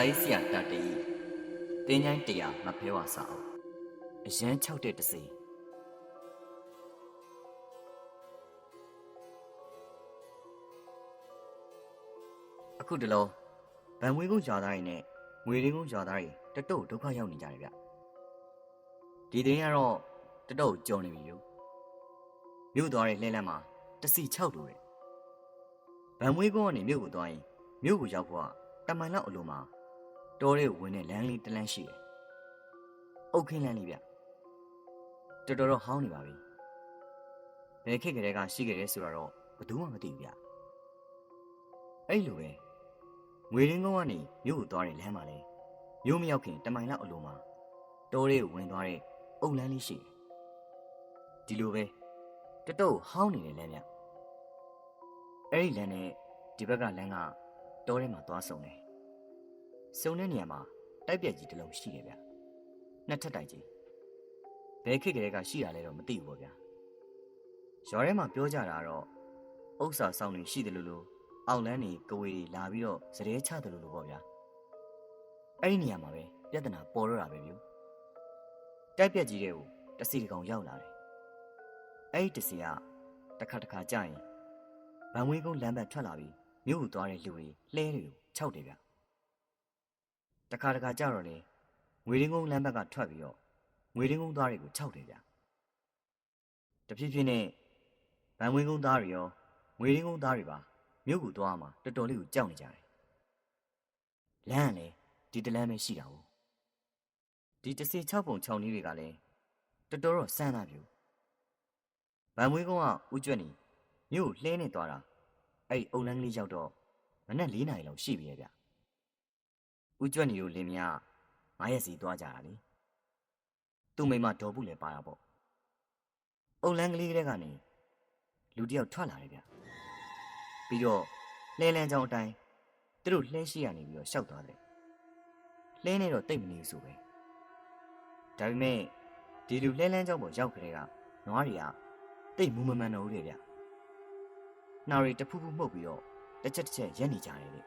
ရေးဆရာတတရီတင်းချိုင်းတရားမဖဲဝါစာအုပ်အရန်6တဲ့တစီအခုတလောဗန်ဝေးကုန်းရွာသားတွေနဲ့ငွေရင်းကုန်းရွာသားတွေတတုတ်ဒုက္ခရောက်နေကြတယ်ဗျဒီတင်းကတော့တတုတ်ကြော်နေပြီလို့မြို့သွားတဲ့လှဲလန်းမှာတစီ6လို့တဲ့ဗန်ဝေးကုန်းကနေမြို့ကိုသွားရင်မြို့ကိုရောက်ဖို့ကတမန်လောက်အလိုမှာတောထဲကိုဝင်တဲ့လမ်းလေးတလမ်းရှိတယ်။အုတ်ခင်းလမ်းလေးဗျ။တော်တော်ဟောင်းနေပါပြီ။ဘယ်ခေတ်ကလေးကရှိခဲ့တယ်ဆိုတော့ဘယ်သူမှမသိဘူးဗျ။အဲ့လိုပဲငွေရင်းကုန်းကနေမြို့ကိုသွားတဲ့လမ်းမှာလေမြို့မရောက်ခင်တမိုင်လောက်အလိုမှာတောထဲကိုဝင်သွားတဲ့အုတ်လမ်းလေးရှိတယ်။ဒီလိုပဲတတုတ်ဟောင်းနေတဲ့လမ်းဗျ။အဲ့ဒီလမ်းနဲ့ဒီဘက်ကလမ်းကတောထဲမှာသွားဆုံတယ်။စုံတဲ့နေရာမှာတိုက်ပြက်ကြီးတစ်လုံးရှိတယ်ဗျ။နှစ်ထပ်တိုက်ကြီးဘယ်ခေတ်ကလေးကရှိတာလဲတော့မသိဘူးပေါ့ဗျာ။ရွာထဲမှာပြောကြတာတော့ဥစ္စာဆောင်နေရှိတယ်လို့အောက်လန်းနေကဝေတွေလာပြီးတော့စရဲချတယ်လို့ပေါ့ဗျာ။အဲ့ဒီနေရာမှာပဲပြဿနာပေါ်တော့တာပဲဗျ။တိုက်ပြက်ကြီးတွေကိုတစီတကောင်ရောက်လာတယ်။အဲ့ဒီတစီကတစ်ခါကြာရင်ဗန်ဝေးကုန်းလမ်းဘက်ထွက်လာပြီးမြို့ကိုသွားတဲ့လူတွေလှဲတွေကိုခြောက်တယ်ဗျ။တခါကြတော့လေငွေရင်းကုန်းလမ်းဘက်ကထွက်ပြီးတော့ငွေရင်းကုန်းသားတွေကိုခြောက်တယ်ဗျ။တဖြည်းဖြည်းနဲ့ဗန်ဝင်းကုန်းသားတွေရောငွေရင်းကုန်းသားတွေပါမြို့ကိုသွားမှတော်တော်လေးကိုကြောက်နေကြတယ်။လမ်းကလည်းဒီတလမ်းပဲရှိတာ哦။ဒီတစ်စီ6ပုံ6နည်းတွေကလည်းတော်တော်ဆန်းတာပြူ။ဗန်ဝင်းကုန်းကဥကျွတ်နေမြို့လှဲနေသွားတာအဲ့ဒီအုံလန်းကလေးရောက်တော့မနက်4 နာရီလောက်ရှိပြီရဲ့ဗျ။ဦးကျွတ်နေတို့လင်မယား9 ရက်စီသွားကြတာလေသူ့မိမဒေါ်ဘူးလည်းပါတာပေါ့အုံလန်းကလေးကနေလူတယောက်ထွက်လာတယ်ဗျပြီးတော့လှဲလန်းချောင်းအတိုင်းသူတို့လှဲရှိရနေပြီးတော့ရှောက်သွားတယ်လှဲနေတော့တိတ်မနေဘူးဆိုပဲဒါပေမဲ့ဒီလူလှဲလန်းချောင်းပေါ်ရောက်ကြတဲ့ကနွားတွေကတိတ်မူမမှန်တော့ဘူးတဲ့ဗျနှာရီတဖူးဖူးမှုတ်ပြီးတော့တစ်ချက်ရက်နေကြတယ်လေ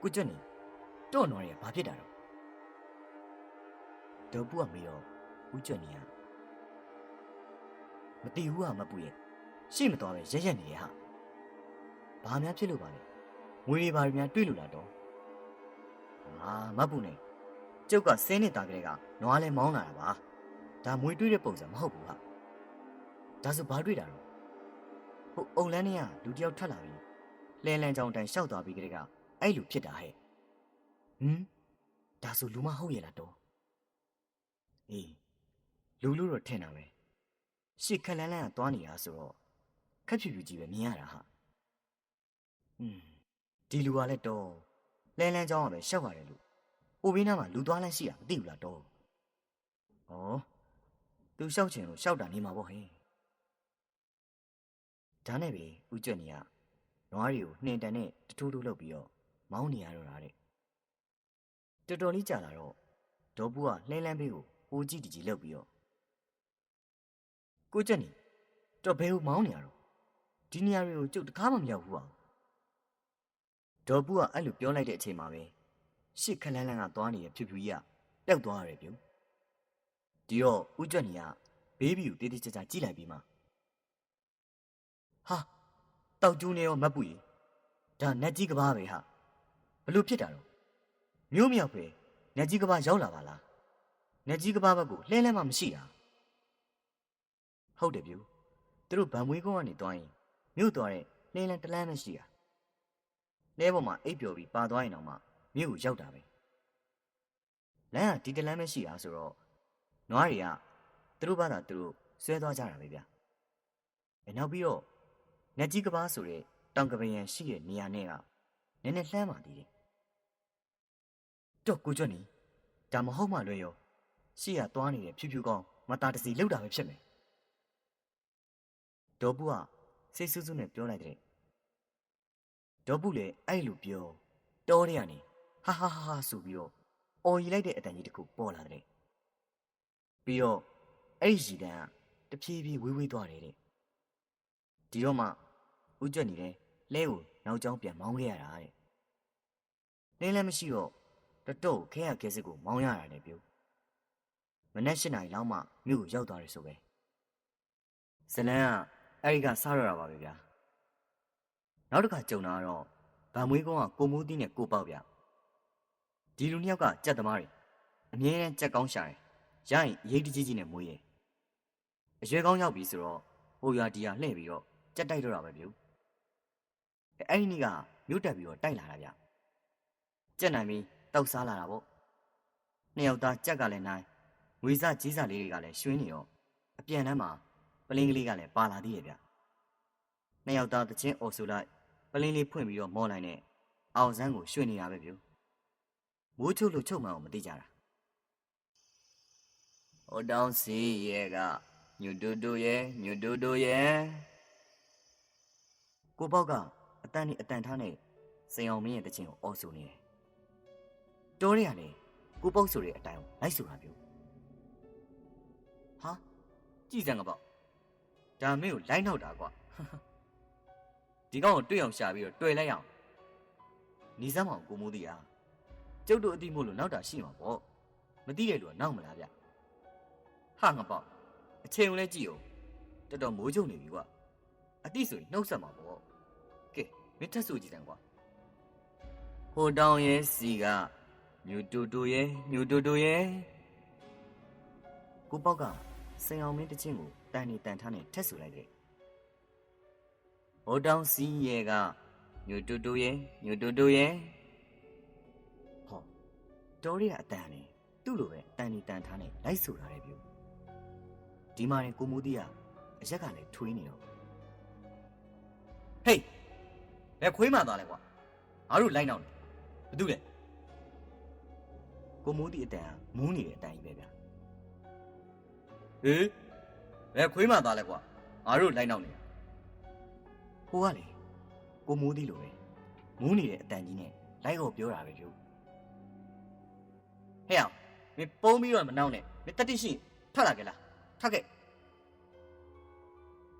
ကိုကျွတ်နေတော့နော်ရဘာဖြစ်တာတော့ဒေါ်ပူကမေးတော့ဦးကျွတ်နေကမတီးဘူးဟာမပူရဲ့ရှေ့မသွားပဲရက်နေရဟာဘာများဖြစ်လို့ပါလဲငွေတွေဘာတွေများတွေ့လို့လားတော့မပူနဲ့ကျုပ်ကဆင်းနေတာကလေးကနွားလဲမောင်းလာတာပါဒါမွေတွေ့တဲ့ပုံစံမဟုတ်ဘူးဟာဒါဆိုဘာတွေ့တာတော့ဟိုအုံလန်းနေကလူတယောက်ထွက်လာပြီးလဲလန်းချောင်းတိုင်ရှောက်သွားပြီးကလေးကအဲ့လိုဖြစ်တာဟဲ့ဒါဆိုလူမဟုတ်ရဲ့လားတော့အေးလူလို့တော့ထင်တာပဲရှစ်ခက်လန်းလန်းကသွားနေတာဆိုတော့ခက်ဖြူဖြူကြီးပဲမြင်ရတာဟာဒီလူကလည်းတော့လဲလန်းချောင်းကပဲရှောက်ရတယ်လို့အိုဘေးနားမှာလူသွားလန်းရှိတာမသိဘူးလားတော့ဩသူရှောက်ချင်လို့ရှောက်တာနေမှာပေါ့ဟဲ့ဒါနဲ့ပဲဦးကျွတ်နေကနွားတွေကိုနှင်တန်နဲ့တထိုးထိုးလုပ်ပြီးတော့မောင်းနေရတော့တာတဲ့တော်တော်လေးကြာလာတော့ဒေါ်ပူကလှဲလန်းဘေးကိုအိုးကြည့်တကြီးလုပ်ပြီးတော့ကိုကျွတ်နေတော့ဘယ်ကိုမောင်းနေရတော့ဒီနေရာတွေကိုကျုပ်တကားမှမရောက်ဘူးပါဒေါ်ပူကအဲ့လိုပြောလိုက်တဲ့အချိန်မှာပဲရှစ်ခလန်းလန်းကသွားနေတဲ့ဖြူဖြူကြီးကပျောက်သွားရတယ်ဗျဒီတော့ဦးကျွတ်နေကဘေးဘီကိုတေးသေးချာချာကြည့်လိုက်ပြီးမှဟာတောက်ကျူးနေရောမပူကြီးဒါနတ်ကြီးကဘာပဲဟာဘလို့ဖြစ်တာတော့မျိုးမြောက်ပဲနတ်ကြီးကဘာရောက်လာပါလားနတ်ကြီးကဘာဘက်ကိုလှဲမှမရှိတာဟုတ်တယ်ဗျသူတို့ဗန်မွေးကုန်းကနေသွားရင်မြို့သွားတဲ့လှဲလန်းတလန်းပဲရှိတာလဲပေါ်မှာအိပ်ပျော်ပြီးပါသွားရင်တော့မှမြို့ကိုရောက်တာပဲလမ်းကဒီတလန်းပဲရှိတာဆိုတော့နွားတွေကသူတို့ဘာသာသူတို့ဆွဲသွားကြတာပဲဗျနောက်ပြီးတော့နတ်ကြီးကဘာဆိုတဲ့တောင်ကပယံရှိတဲ့နေရာနဲ့ကနည်းနည်းလှမ်းပါသေးတယ်တော့ကိုကျွတ်နေဒါမဟုတ်မှလွဲရောရှေ့ကသွားနေတဲ့ဖြူဖြူကောင်းမသားတစီလောက်တာပဲဖြစ်မယ်ဒေါ်ပူကစိတ်ဆူးဆူးနဲ့ပြောလိုက်တဲ့ဒေါ်ပူလည်းအဲ့လိုပြောတောထဲကနေဟာဆိုပြီးတော့အော်ရီလိုက်တဲ့အတန်ကြီးတစ်ခုပေါ်လာတဲ့ပြီးတော့အဲ့ဒီရီတန်းကတဖြည်းဖြည်းဝေးသွားတယ်တဲ့ဒီတော့မှဦးကျွတ်နေတယ်လဲကိုနောက်ကျောင်းပြန်မောင်းခဲ့ရတာတဲ့ လင်းလည်းမရှိတော့တတော့ခဲရခဲစစ်ကိုမောင်းရတာလည်းပြုမနက်၈ နာရီလောက်မှမြို့ကိုရောက်သွားတယ်ဆိုပဲဇလန်းကအဲ့ဒီကစားရတာပါပဲဗျာနောက်တစ်ခါကြုံတာကတော့ဗန်မွေးကုန်းကကိုမိုးသီးနဲ့ကိုပေါက်ဗျဒီလူနှစ်ယောက်ကကြက်သမားတွေအမြဲတမ်းကြက်ကောင်းရှာတယ်ရရင်ရိတ်တကြီးကြီးနဲ့မွေးရအရွယ်ကောင်းရောက်ပြီဆိုတော့ဟိုရွာဒီရွာလှည့်ပြီးတော့ကြက်တိုက်တော့တာပဲပြုအဲ့ဒီနေ့ကမြို့တက်ပြီးတော့တိုက်လာတာဗျကြက်နိုင်ပြီးတောက်စားလာတာပေါ့နှစ်ယောက်သားကြက်ကလည်းနိုင်ငွေစားကြီးစားလေးတွေကလည်းရွှင်းနေတော့အပြန်တန်းမှာပလင်းကလေးကလည်းပါလာသေးရဲ့ဗျနှစ်ယောက်သားတချင်းအော်ဆိုလိုက်ပလင်းလေးဖွင့်ပြီးတော့မောလိုက်နဲ့အောင်စန်းကိုရွှင်းနေတာပဲပြုမိုးချုပ်လို့ချုပ်မှန်းအောင်မသိကြတာဟိုတောင်းစီရဲ့ကညူတူတူရဲ့ညူတူတူရဲ့ကိုပေါက်ကအတန်နဲ့အတန်ထားနဲ့စိန်အောင်မင်းရဲ့တချင်းကိုအော်ဆိုနေတယ်တိုးရရလေကိုပေါက်ဆိုတဲ့အတိုင်းလိုက်ဆိုတာပြုဟာကြည်စံကပေါ့ဒါမင်းကိုလိုက်နောက်တာကွာဒီကောင်ကိုတွေ့အောင်ရှာပြီးတော့တွေ့လိုက်အောင်နီးစမ်းမအောင်ကိုမိုးတီးอ่ะကျုပ်တို့အတိမို့လို့နောက်တာရှိမှာပေါ့မသိတဲ့လူကနောက်မလားဗျဟာငါပေါ့အချိန်ကိုလည်းကြည့်အောင်တော်တော်မိုးကြုံနေပြီကွာအတိဆိုရင်နှုတ်ဆက်မှာပေါ့ကဲမင်းထက်ဆိုကြည့်စမ်းကွာဟိုတောင်ရဲ့စီကညူတူတူရဲ့ညူတူတူရဲ့ကိုပေါက်ကစိန်အောင်မင်းတချင်းကိုတန်နေတန်ထားနေထက်ဆူလိုက်တယ်ဟိုတောင်စီရဲ့ကညူတူတူရဲ့ညူတူတူရဲ့ဟောတော်ရီကအတန်နေသူ့လိုပဲတန်နေတန်ထားနေလိုက်ဆူလာတယ်ပြုဒီမှာရင်ကိုမိုးတီးကအရက်ကလည်းထွေးနေတော့ဟေးဘယ်ခွေးမှသွားလဲကွာငါတို့လိုက်နောက်နေဘာတူလဲကိုမိုးတီးအတန်မူးနေတဲ့အတန်ကြီးပဲဗျာဟေးဘယ်ခွေးမှသွားလဲကွာငါတို့လိုက်နောက်နေဟိုကလေကိုမိုးတီးလိုပဲမူးနေတဲ့အတန်ကြီးနဲ့လိုက်တော့ပြောတာပဲပြုဟဲ့အောင်မင်းပုံးပြီးတော့မနောက်နဲ့မင်းတတိရှိထွက်လာကြလားထွက်ခဲ့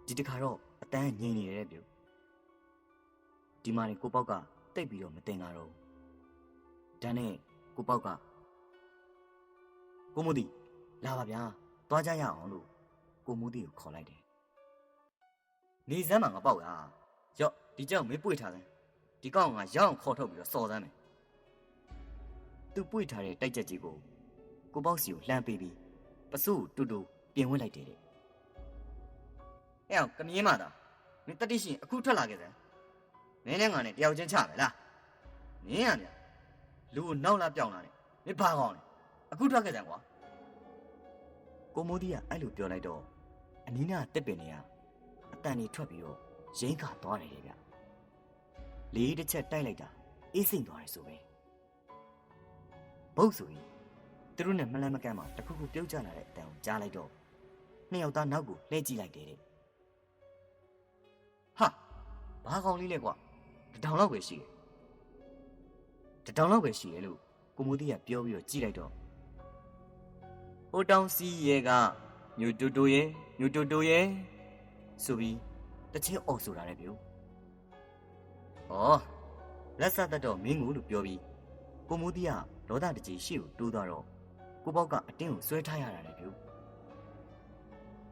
ဒီတခါတော့အတန်းငြိမ်နေတယ်ပြုဒီမှာနေကိုပေါက်ကတိတ်ပြီးတော့မတင်ကားတော့ဒါနဲ့ကိုပေါက်ကကိုမိုးတီလာပါဗျာသွားကြရအောင်လို့ကိုမိုးတီကိုခေါ်လိုက်တယ်နေစမ်းမှာငါပေါက်ရရော့ဒီကြောက်မင်းပွေထားစမ်းဒီကောင်ကရအောင်ခေါ်ထုတ်ပြီးတော့စော်စမ်းမယ်သူပွေထားတဲ့တိုက်ချက်ကြီးကိုပေါက်စီကိုလှမ်းပေးပြီးပစိုးတူတူပြင်ဝင်လိုက်တယ်တဲ့အဲ့အောင်ကမြင်းမသားမင်းတတိရှင်အခုထွက်လာခဲ့စမ်းမင်းနဲ့ငါနဲ့တယောက်ချင်းချမယ်လားမင်းရမြလူကိုနောက်လာပြောင်းလာတယ်မင်းဘာကောင်းလဲအခုထွက်ခဲ့စမ်းကွာကိုမိုးတီးကအဲ့လိုပြောလိုက်တော့အနီးနားတက်ပင်တွေကအတန်ကြီးထွက်ပြီးတော့ရိမ့်ခါသွားတယ်ဗျလေးတစ်ချက်တိုက်လိုက်တာအေးစိမ့်သွားတယ်ဆိုပဲဘုတ်ဆိုရင်သူတို့နဲ့မလန့်မကန့်မှတခုခုပြုတ်ကျလာတဲ့အတန်ကိုကြားလိုက်တော့နှစ်ယောက်သားနောက်ကိုလှည့်ကြည့်လိုက်တယ်တဲ့ဟာဘာကောင်လေးလဲကွာတထောင်လောက်ပဲရှိတယ်တထောင်လောက်ပဲရှိတယ်လို့ကိုမိုးတီးကပြောပြီးတော့ကြည့်လိုက်တော့ဟိုတောင်စီရဲကညူတူတူရဲ့ညူတူတူရဲ့ဆိုပြီးတချင်းအော်ဆိုတာလည်းပြုဩလက်ဆက်တတ်တော့မင်းကိုလို့ပြောပြီးကိုမိုးတီးကလောဒတကြီးရှေ့ကိုတိုးသွားတော့ကိုပေါက်ကအတင်းကိုဆွဲထားရတာလည်းပြု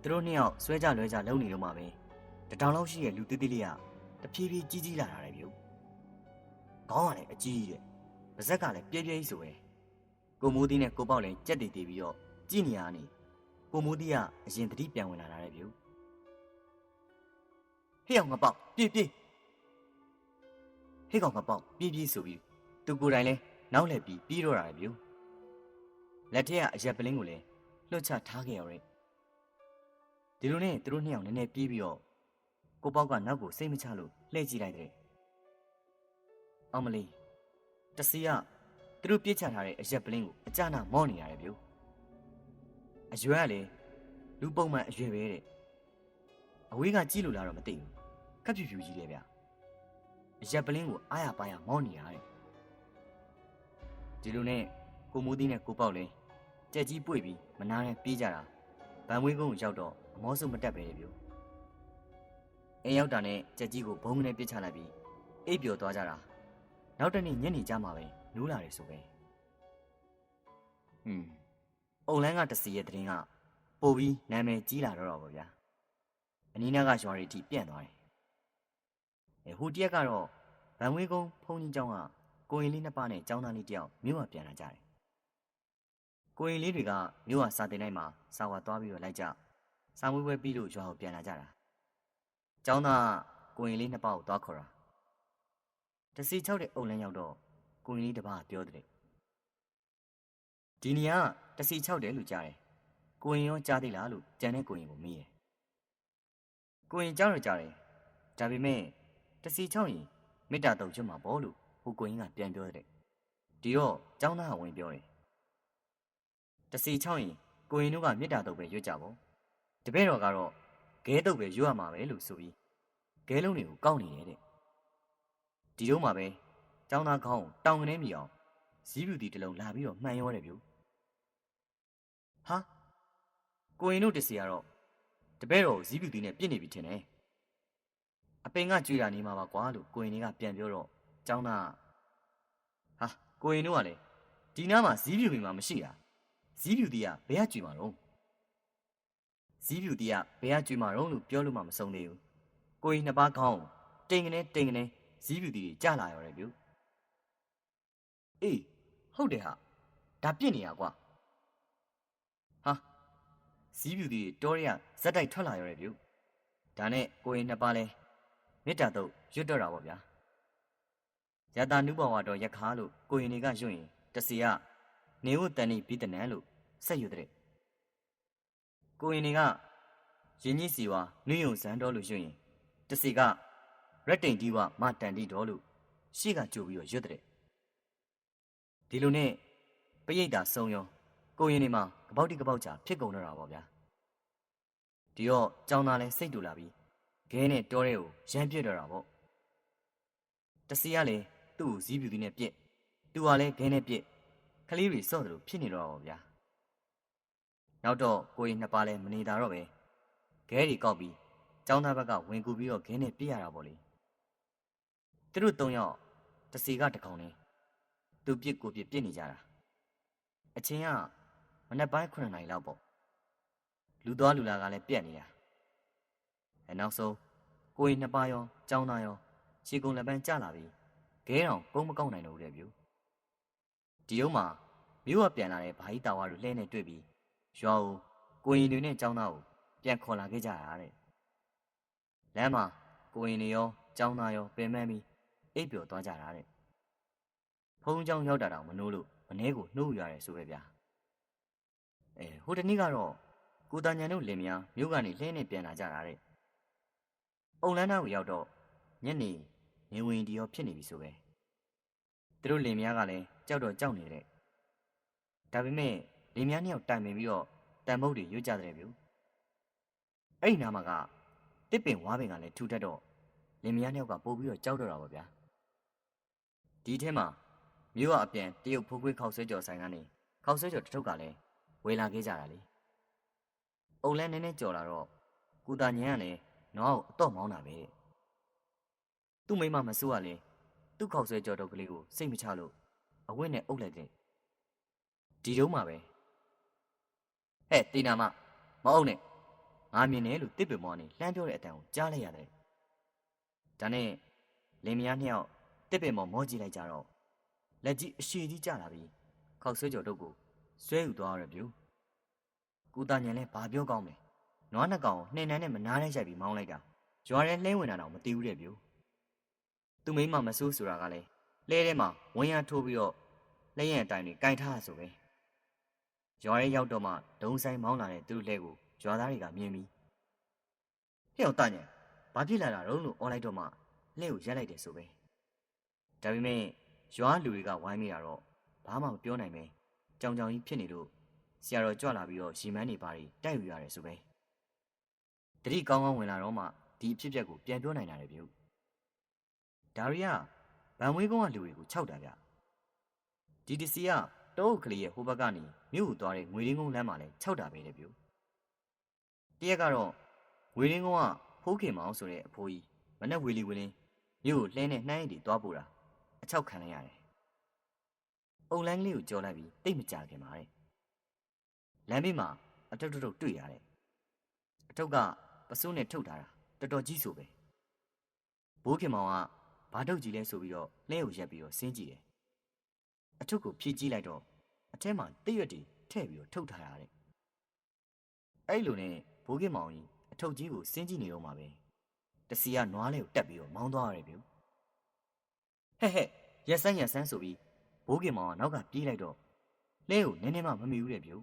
သူတို့နှစ်ယောက်ဆွဲကြလွဲကြလုံနေတော့မှပဲတထောင်လောက်ရှိတဲ့လူသေးသေးလေးကတဖြည်းဖြည်းကြီးကြီးလာတာလည်းပြုခေါင်းကလည်းအကြီးကြီးတဲ့ပါဇက်ကလည်းပြဲပြဲကြီးဆိုပဲကိုမိုးတီးနဲ့ကိုပေါက်လည်းကြက်တည်တည်ပြီးတော့ကြည့်နေရနေကိုမိုးတီးကအရင်တတိပြန်ဝင်လာတာလည်းပြုဟေ့အောင်ငါပေါက်ပြေးပြေးဟေ့ကောင်ငါပေါက်ပြေးပြေးဆိုပြီးသူကိုယ်တိုင်လဲနောက်လှည့်ပြီးပြေးတော့တာလည်းပြုလက်ထက်ကအရက်ပလင်းကိုလည်းလွှတ်ချထားခဲ့ရတဲ့ဒီလိုနဲ့သူတို့နှစ်ယောက်နည်းနည်းပြေးပြီးတော့ကိုပေါက်ကနောက်ကိုစိတ်မချလို့လှည့်ကြည့်လိုက်တဲ့အောင်မလေးတစီကသူတို့ပြစ်ချထားတဲ့အရက်ပလင်းကိုအကြနာမော့နေရတယ်ဗျအရွယ်ကလည်းလူပုံမှန်အရွယ်ပဲတဲ့အဝေးကကြည့်လို့လားတော့မသိဘူးခက်ဖြူဖြူကြီးတယ်ဗျအရက်ပလင်းကိုအားရပါရမော့နေရတယ်ဒီလိုနဲ့ကိုမိုးတီးနဲ့ကိုပေါက်လည်းကြက်ကြီးပွေပြီးမနာနဲ့ပြေးကြတာဗန်မွေးကုန်းကိုရောက်တော့အမောစုမတက်ပဲလေဗျအိမ်ရောက်တာနဲ့ကြက်ကြီးကိုဘုံကနေပစ်ချလိုက်ပြီးအိပ်ပျော်သွားကြတာနောက်တနေ့ညနေကျမှပဲ နိုးလာတယ်ဆိုပဲအုံလန်းကတစီရဲ့တရင်ကပို့ပြီးနာမည်ကြီးလာတော့ပါဗျာအနီးနားကရွာတွေထိပြန့်သွားတယ်ဟိုတရက်ကတော့ဗန်ဝေးကုန်းဖုန်းကြီးကျောင်းကကိုရင်လေးနှစ်ပါးနဲ့ကျောင်းသားလေးတယောက်မြို့မှာပြန်လာကြတယ်ကိုရင်လေးတွေကမြို့ဟာစာတင်တိုင်းမှာစာဝါသွားပြီးတော့လိုက်ကြစာမွေးပွဲပြီးလို့ရွာကိုပြန်လာကြတာကျောင်းသားကိုရင်လေးနှစ်ပါးကိုသွားခေါ်တာတစီ6တဲ့အုံလန်းရောက်တော့ကိုရင်လေးတစ်ပါးပြောတယ်ဒီနေရာတစီ6တယ်လို့ကြားတယ်ကိုရင်ရောကြားသေးလားလို့ကြံတဲ့ကိုရင်ကိုမေးတယ်ကိုရင်ကြားတော့ကြားတယ်ဒါပေမဲ့တစီ6ရင်မေတ္တာတုံကျွတ်မှာပေါ့လို့ဟိုကိုရင်ကပြန်ပြောတယ်ဒီတော့ကျောင်းသားကဝင်ပြောတယ်တစီ6ရင်ကိုရင်တို့ကမေတ္တာတုံပဲရွတ်ကြပေါ့တပည့်တော်ကတော့ခဲတုံပဲရွတ်ရမှာပဲလို့ဆိုပြီးခဲလုံးတွေကိုကောက်နေတယ်တဲ့ဒီတော့မှပဲကျောင်းသားခေါင်းတောင်ကနေမြည်အောင်ဇီးပြူတီတစ်လုံးလာပြီးတော့မှန်ရောတယ်ဗျို့ဟာကိုရင်တို့တစီကတော့တပည့်တော်ဇီးပြူတီနဲ့ပြစ်နေပြီထင်တယ်အပင်ကကြွေတာနေမှာပါကွာလို့ကိုရင်တွေကပြန်ပြောတော့ကျောင်းသားဟာကိုရင်တို့ကလည်းဒီနားမှာဇီးပြူမီမှာမရှိတာဇီးပြူတီကဘယ်ကကြွေမှာတော့ဇီးပြူတီကဘယ်ကကြွေမှာတော့လို့ပြောလို့မှမဆုံးသေးဘူးကိုရင်နှစ်ပါးခေါင်းတိမ်ကနေဇီးပြူတီတွေကြလာရောတယ်ဗျို့အေးဟုတ်တယ်ဟာဒါပြစ်နေရကွာဟာဇီးပြူတီတောရဲကဇက်တိုက်ထွက်လာရောတယ်ဗျို့ဒါနဲ့ကိုရင်နှစ်ပါးလဲမေတ္တာတော့ရွတ်တော့တာပေါ့ဗျာယတာနုဘဝတော်ရခါလို့ကိုရင်တွေကရွတ်ရင်တစီကနေဝတန်နိဘိတနံလို့ဆက်ယူတဲ့ကိုရင်တွေကယင်းကြီးစီဝါနွေယုံဇန်တော်လို့ရွတ်ရင်တစီကရက်တိန်ဒီဝမတန်တိတော်လို့ရှေ့ကကြိုပြီးတော့ရွတ်တဲ့ဒီလိုနဲ့ပရိတ်တာဆုံးရောကိုရင်တွေမှာကပေါက်တိကပေါက်ချာဖြစ်ကုန်တော့တာပေါ့ဗျာဒီတော့ကျောင်းသားလဲစိတ်တူလာပြီးခဲနဲ့တောထဲကိုရမ်းပြစ်တော့တာပေါ့တစီကလည်းသူ့ကိုဇီးပြူတီနဲ့ပြစ်သူကလည်းခဲနဲ့ပြစ်ကလေးတွေစော့တယ်လို့ဖြစ်နေတော့တာပေါ့ဗျာနောက်တော့ကိုရင်နှစ်ပါးလဲမနေတာတော့ပဲခဲတွေကောက်ပြီးကျောင်းသားဘက်ကဝင်ကူပြီးတော့ခဲနဲ့ပြစ်ရတာပေါ့လေသူတို့3ယောက်တစီကတကောင်နဲ့သူပြစ်ကိုပြစ်နေကြတာအချင်းကမနက်ပိုင်း9 နာရီလောက်ပေါ့လူသွားလူလာကလည်းပြက်နေတာနောက်ဆုံးကိုရင်နှစ်ပါးရောကျောင်းသားရောခြေကုံလက်ပန်းကျလာပြီးခဲတောင်ကုန်းမကောက်နိုင်တော့ဘူးတဲ့ဗျို့ဒီတော့မှမြို့ကပြန်လာတဲ့ဘာကြီးတာဝါတို့လှဲနေတွေ့ပြီးရွာကိုကိုရင်တွေနဲ့ကျောင်းသားကိုပြန်ခေါ်လာခဲ့ကြတာတဲ့လမ်းမှာကိုရင်တွေရောကျောင်းသားရောပင်ပန်းပြီးအိပ်ပျော်သွားကြတာတဲ့ဖုံးကျောင်းရောက်တာတောင်မနိုးလို့မနှဲကိုနှုတ်ရတယ်ဆိုပဲဗျာဟိုတနေ့ကတော့ကိုတာညံတို့လင်မယားမြို့ကနေလှဲနေပြန်လာကြတာတဲ့အုံလန်းသားကိုရောက်တော့ညနေနေဝင်ဒီရောဖြစ်နေပြီဆိုပဲသူတို့လင်မယားကလည်းကြောက်တော့ကြောက်နေတဲ့ဒါပေမဲ့လင်မယားနှစ်ယောက်တိုင်ပင်ပြီးတော့တန်မုတ်တွေရွတ်ကြတဲ့ဗျအဲ့ဒီနားမှာကတစ်ပင်ဝါပင်ကလည်းထူထပ်တော့လင်မယားနှစ်ယောက်ကပို့ပြီးတော့ကြောက်တော့တာပါဗျာဒီထဲမှာမြို့ကအပြန်တရုတ်ဖိုးခွေးခောက်ဆွဲကြော်ဆိုင်ကနေခောက်ဆွဲကြော်တစ်ထုပ်ကလည်းဝယ်လာခဲ့ကြတာလေအုံလန်းနည်းနည်းကြော်လာတော့ကိုတာညံကလည်းနောက်အတော့မောင်းတာပဲသူ့မိမမစိုးကလည်းသူ့ခောက်ဆွဲကြော်တုပ်ကလေးကိုစိတ်မချလို့အဝတ်နဲ့အုပ်လိုက်တယ်ဒီတုန်းမှာပဲဟဲ့တီနာမအုပ်နဲ့ငါမြင်တယ်လို့တစ်ပင်မောင်းနေလှမ်းပြောတဲ့အတန်ကိုကြားလိုက်ရတယ်ဒါနဲ့လင်မယားနှစ်ယောက်တစ်ပင်မောကြည့်လိုက်ကြတော့လက်ကြီးအရှိကြီးကျလာပြီးခောက်ဆွဲကြော်တုပ်ကိုဆွဲယူသွားရဗျူကိုတာညံလဲဘာပြောကောင်းမလဲနွားနှစ်ကောင်ကိုနှိမ်နှံနဲ့မနားနဲ့ရိုက်ပြီးမောင်းလိုက်တာရွာထဲလှဲဝင်တာတော့မသိဘူးတဲ့ဗျူသူ့မိမမဆိုးဆိုတာကလည်းလှဲထဲမှာဝင်းရထိုးပြီးတော့လက်ရံအတိုင်းတွေကင်ထားရဆိုပဲရွာထဲရောက်တော့မှဒုံဆိုင်မောင်းလာတဲ့သူ့လက်ကိုရွာသားတွေကမြင်ပြီးဟဲ့အောင်တာညံဘာဖြစ်လာတာတော့လို့အော်လိုက်တော့မှလက်ကိုရက်လိုက်တယ်ဆိုပဲဒါပေမဲ့ရွာလူတွေကဝိုင်းမိတာတော့ဘာမှမပြောနိုင်ပဲကြောင်ကြီးဖြစ်နေလို့ဆရာတော်ကြွလာပြီးတော့ရီမန်းနေပါတွေတိုက်ယူရတယ်ဆိုပဲတတိကောင်းကောင်းဝင်လာတော့မှဒီအဖြစ်အပျက်ကိုပြန်ပြောနိုင်တာလေဗျဒါရီကဗန်ဝေးကုန်းကလူတွေကိုခြောက်တာဗျဒီတစီကတောအုပ်ကလေးရဲ့ဟိုဘက်ကနေမြို့ကိုသွားတဲ့ငွေရင်းကုန်းလမ်းမှာလဲခြောက်တာပဲလေဗျတရက်ကတော့ငွေရင်းကုန်းကဖိုးခင်မောင်ဆိုတဲ့အဖိုးကြီးမနဲ့ဝေလီဝေလင်းမြို့ကိုလှဲနဲ့နှိုင်းရီတွေသွားပို့တာအချောက်ခံလိုက်ရတယ် အုံလန်းကလေးကိုကြော်လိုက်ပြီးတိတ်မကြခင်ပါတဲ့လမ်းဘေးမှာအထုပ်ထုပ်တွေ့ရတယ်အထုပ်ကပစိုးနဲ့ထုတ်ထားတာတော်တော်ကြီးဆိုပဲဘိုးခင်မောင်ကဘာထုတ်ကြည့်လဲဆိုပြီးတော့လှဲကိုရက်ပြီးတော့ဆင်းကြည့်တယ်အထုပ်ကိုဖြည့်ကြည့်လိုက်တော့အထဲမှာတိတ်ရွက်တွေထည့်ပြီးတော့ထုတ်ထားရတဲ့အဲ့လိုနဲ့ဘိုးခင်မောင်ကြီးအထုပ်ကြီးကိုဆင်းကြည့်နေတော့မှပဲတစီကနွားလေးကိုတက်ပြီးတော့မောင်းသွားရတယ်ဗျဟဲ့ရက်ဆန်းဆိုပြီးဘိုးခင်မောင်ကနောက်ကပြေးလိုက်တော့လဲကိုနည်းနည်းမှမမီဘူးတဲ့ဗျ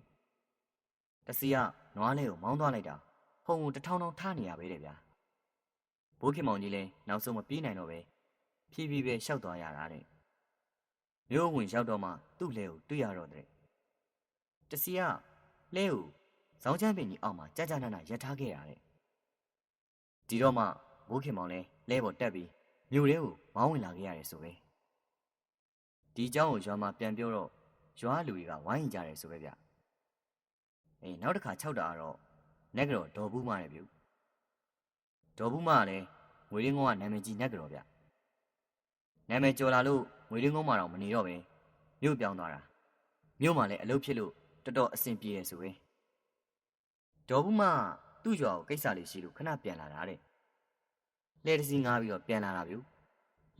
တစီကနွားလေးကိုမောင်းသွားလိုက်တာဟုံကိုတစ်ထောင်ထောင်ထားနေရပဲတဲ့ဗျာဘိုးခင်မောင်ကြီးလည်းနောက်ဆုံးမပြေးနိုင်တော့ပဲဖြည်းဖြည်းပဲရှောက်သွားရတာတဲ့မျိုးဝင်ရောက်တော့မှသူ့လဲကိုတွေ့ရတော့တဲ့တစီကလဲကိုဇောင်းချမ်းပင်ကြီးအောက်မှာကြာကြာနာနာရက်ထားခဲ့ရတဲ့ဒီတော့မှဘိုးခင်မောင်လည်းလဲပေါ်တက်ပြီးမြို့ထဲကိုမောင်းဝင်လာခဲ့ရတယ်ဆိုပဲဒီเจ้าကိုရွာမှာပြန်ပြောတော့ရွာလူတွေကဝိုင်းရင်ကြတယ်ဆိုပဲဗျနောက်တစ်ခါ6တာကတော့နက်ကတော့ဒေါ်ဘူးမနဲ့ဗျဒေါ်ဘူးမကလည်းငွေရင်းကုန်းကနာမည်ကြီးနက်ကတော့ဗျနာမည်ကျော်လာလို့ငွေရင်းကုန်းမှာတော့မနေတော့ပဲမြို့ပြောင်းသွားတာမြို့မှာလည်းအလုပ်ဖြစ်လို့တော်တော်အဆင်ပြေတယ်ဆိုပဲဒေါ်ဘူးမသူ့ရွာကိုကိစ္စလေးရှိလို့ခဏပြန်လာတာတဲ့လဲတစီငားပြီးတော့ပြန်လာတာဗျ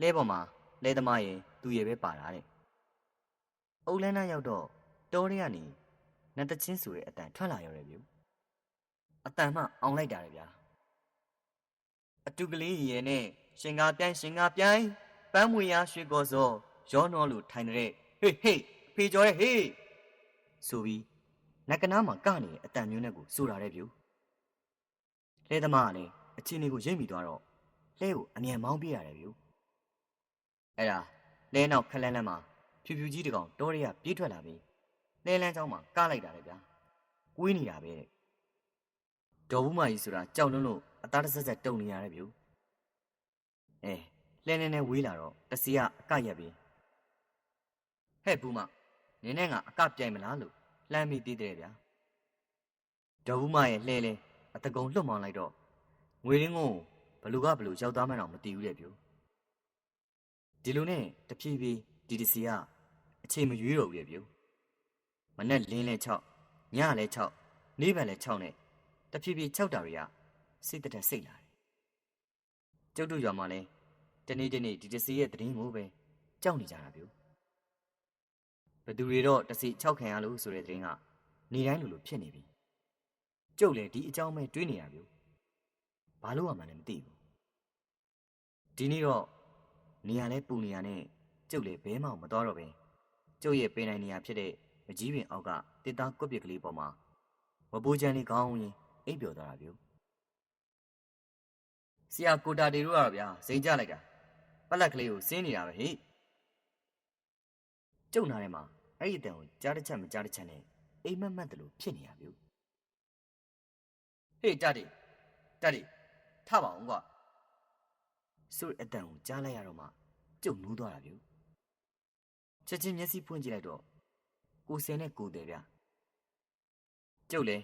လဲပေါ်မှာလဲသမားရဲ့သူ့ရဲ့ပဲပါတာတဲ့အုတ်လန်းသားရောက်တော့တောထဲကနေနတ်တချင်းဆိုတဲ့အတန်ထွက်လာရတယ်ဗျအတန်မှအောင်လိုက်တာလေဗျာအတူကလေးရည်နဲ့ရှင်ကားပြိုင်ပန်းမွေရရွှေကော်စောရောနှောလို့ထိုင်တဲ့ဟေးဖေကျော်ရဲ့ဟေးဆိုပြီးနက်ကနားမှာကနေတဲ့အတန်မျိုးနဲ့ကိုဆိုတာတဲ့ဗျလဲသမားကလည်းအချင်းလေးကိုရိတ်မိသွားတော့လဲကိုအမြန်မောင်းပြရတယ်ဗျအဲ့ဒါလဲနောက်ခက်လန်းလန်းမှာဖြူဖြူကြီးတကောင်တောထဲကပြေးထွက်လာပြီးလဲလန်းချောင်းမှာကားလိုက်တာလေဗျာကွေးနေတာပဲတဲ့ဒေါ်ဘူးမကြီးဆိုတာကြောက်လွန်းလို့အသားတစ်ဆက်တုံနေရတယ်ဗျလဲနေဝေးလာတော့တစီကအကရက်ပြီးဟဲ့ဘူးမနင်းနဲ့ငါအကပြိုင်မလားလို့လှမ်းပြီးသေးတယ်ဗျာဒေါ်ဘူးမရဲ့လှဲလဲအတကုံလွတ်မောင်းလိုက်တော့ငွေရင်းကိုဘလူရောက်သွားမှတော့မသိဘူးတဲ့ဗျဒီလိုနဲ့တဖြည်းဖြည်းဒီတစီကအချိန်မရွေးတော့ဘူးတဲ့ဗျမနဲ့လင်းလဲ6ညလဲ6နေ့ဘက်လဲ6နဲ့တဖြည်းဖြည်း6တာတွေကစိတ်တက်စိတ်လာတယ်ကျုပ်တို့ရွာမှာလဲတနေ့ဒီတစီရဲ့သတင်းကိုပဲကြောက်နေကြတာဗျဘသူတွေတော့တစီ6ခံရလို့ဆိုတဲ့သတင်းကနေတိုင်းလိုဖြစ်နေပြီကျုပ်လဲဒီအကြောင်းပဲတွေးနေတာဗျဘာလို့မှလည်းမသိဘူးဒီနေ့တော့နေရာလဲပူနေရနဲ့ကျုပ်လဲဘဲမှမသွားတော့ပဲကျုပ်ရဲ့ပင်နိုင်နေရဖြစ်တဲ့မကြီးပင်အောက်ကတစ်သားကွက်ပစ်ကလေးပေါ်မှာဝပိုးချမ်းလေးကောင်းရင်အိပ်ပျော်သွားတာဗျဆရာကိုတာတီတို့ကတော့ဗျာစိန်ကြလိုက်တာပလက်ကလေးကိုစင်းနေတာပဲဟိကျုပ်နားထဲမှာအဲ့ဒီအတန်ကိုကြားတစ်ချက်မကြားတစ်ချက်နဲ့အိမ်မက်တယ်လို့ဖြစ်နေရဗျဟေးတတ်ထပါအောင်ကွာဆိုအတန်ကိုကြားလိုက်ရတော့မှကျုပ်နိုးသွားတာဗျချက်ချင်းမျက်စိဖွင့်ကြည့်လိုက်တော့ကိုစင်နဲ့ကိုတယ်ဗျကျုပ်လဲ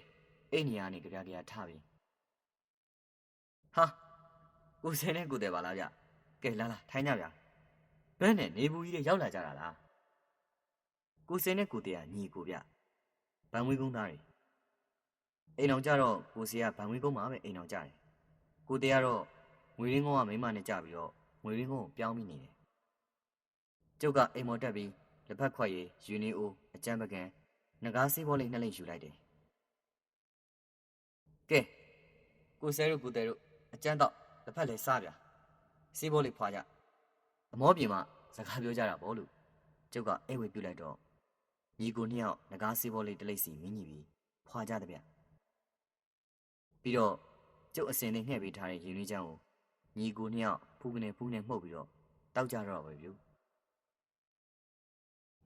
အိမ်နေရာနေကြပြထပြီဟာကိုစင်နဲ့ကိုတယ်ပါလားဗျကဲလာထိုင်ကြဗျဘန်းနဲ့နေဘူးကြီးတွေရောက်လာကြတာလားကိုစင်နဲ့ကိုတယ်ကညီကိုဗျဗန်ဝေးကုန်းသားတွေအိမ်အောင်ကြတော့ကိုစီကဗန်ဝေးကုန်းမှာပဲအိမ်အောင်ကြတယ်ကိုတယ်ကတော့ငွေရင်းကုန်းကမိမနဲ့ကြပြီးတော့ငွေရင်းကုန်းကိုပြောင်းပြီးနေတယ်ကျုပ်ကအိမ်မော်တက်ပြီးလက်ဖက်ခွက်ရည်ယူနီအိုအကျန်းပကံငကားဆေးဘောလေး2လိမ့်ယူလိုက်တယ်ကဲကိုဆဲတို့ကိုတဲတို့အကျန်းတော့လက်ဖက်လေးစားဗျာဆေးဘောလေးဖွာကြအမောပြေမှာစကားပြောကြတာပေါ့လို့ကျုပ်ကအိတ်ဝေပြုတ်လိုက်တော့ညီကို2ယောက်ငကားဆေးဘောလေး1လိမ့်စီမင်းကြီးပြီးဖွာကြတယ်ဗျပြီးတော့ကျုပ်အစင်လေးငှဲ့ပေးထားတဲ့ယူနီချောင်းကိုညီကို2ယောက်ဖူးကနေဖူးနဲ့မှုတ်ပြီးတော့တောက်ကြတော့ပဲဗျ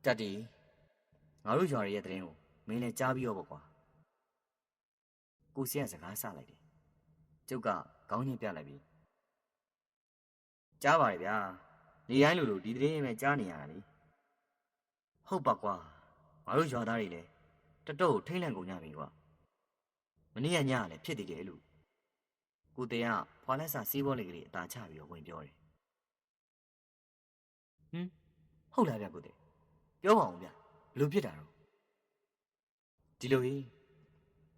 တတ်တီငါတို့ရွာရဲ့သတင်းကိုမင်းလည်းကြားပြီးတော့ပေါ့ကွာကိုစီကစကားဆလိုက်တယ်ကျုပ်ကခေါင်းညှိပြလိုက်ပြီးကြားပါရဲ့ဗျာနေတိုင်းလိုဒီသတင်းပဲကြားနေရတာလေဟုတ်ပါကွာငါတို့ရွာသားတွေလည်းတတော့ထိမ့်လန့်ကုန်ကြပြီကွာမနေ့ကညကလည်းဖြစ်တည်တယ်လို့ကိုတဲကဖွာလက်စာစီးဘောလေးကလေးအသာချပြီးတော့ဝင်ပြောတယ်ဟုတ်လားဗျကိုတဲ ပြောပါအောင်ဗျဘလို့ဖြစ်တာတော့ဒီလိုကြီး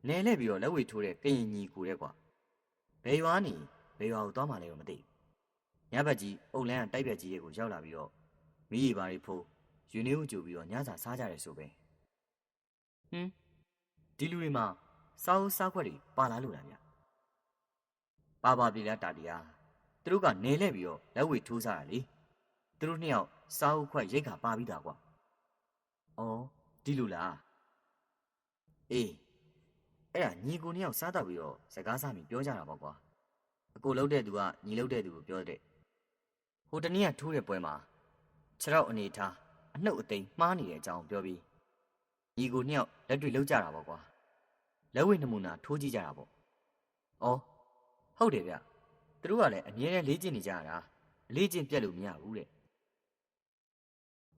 နေလဲပြီးတော့လက်ဝေထိုးတဲ့ကရင်ညီကိုတဲ့ကွာဘယ်ရွာနေဘယ်ရွာကိုသွားမှလဲတော့မသိညဘက်ကြီးအုတ်လန်းကတိုက်ပြက်ကြီးတွေကိုရောက်လာပြီးတော့မိရီပါတွေဖိုးယူနေဦးကြိုပြီးတော့ညစာစားကြတယ်ဆိုပဲဒီလူတွေမှာစားဦးစားခွက်တွေပါလာလို့လားဗျပါပြီလားတာတီယာသူတို့ကနေလဲပြီးတော့လက်ဝေထိုးစားတာလေသူတို့နှစ်ယောက်စားဦးခွက်ရိတ်ခါပါပြီးသားကွာအော်ဒီလူလားအေးအဲ့ဒါညီကိုနှစ်ယောက်စားတော့ပြီးတော့စကားစားပြီးပြောကြတာပေါ့ကွာအကိုလှုပ်တဲ့သူကညီလှုပ်တဲ့သူကိုပြောတဲ့ဟိုတနေ့ကထိုးတဲ့ပွဲမှာခြေထောက်အနေထားအနှုတ်အသိမ်းမှားနေတဲ့အကြောင်းပြောပြီးညီကိုနှစ်ယောက်လက်တွေလှုပ်ကြတာပေါ့ကွာလက်ဝဲနမူနာထိုးကြည့်ကြတာပေါ့အော်ဟုတ်တယ်ဗျသူတို့ကလည်းအမြဲတမ်းလေ့ကျင့်နေကြရတာလေ့ကျင့်ပြတ်လို့မရဘူးတဲ့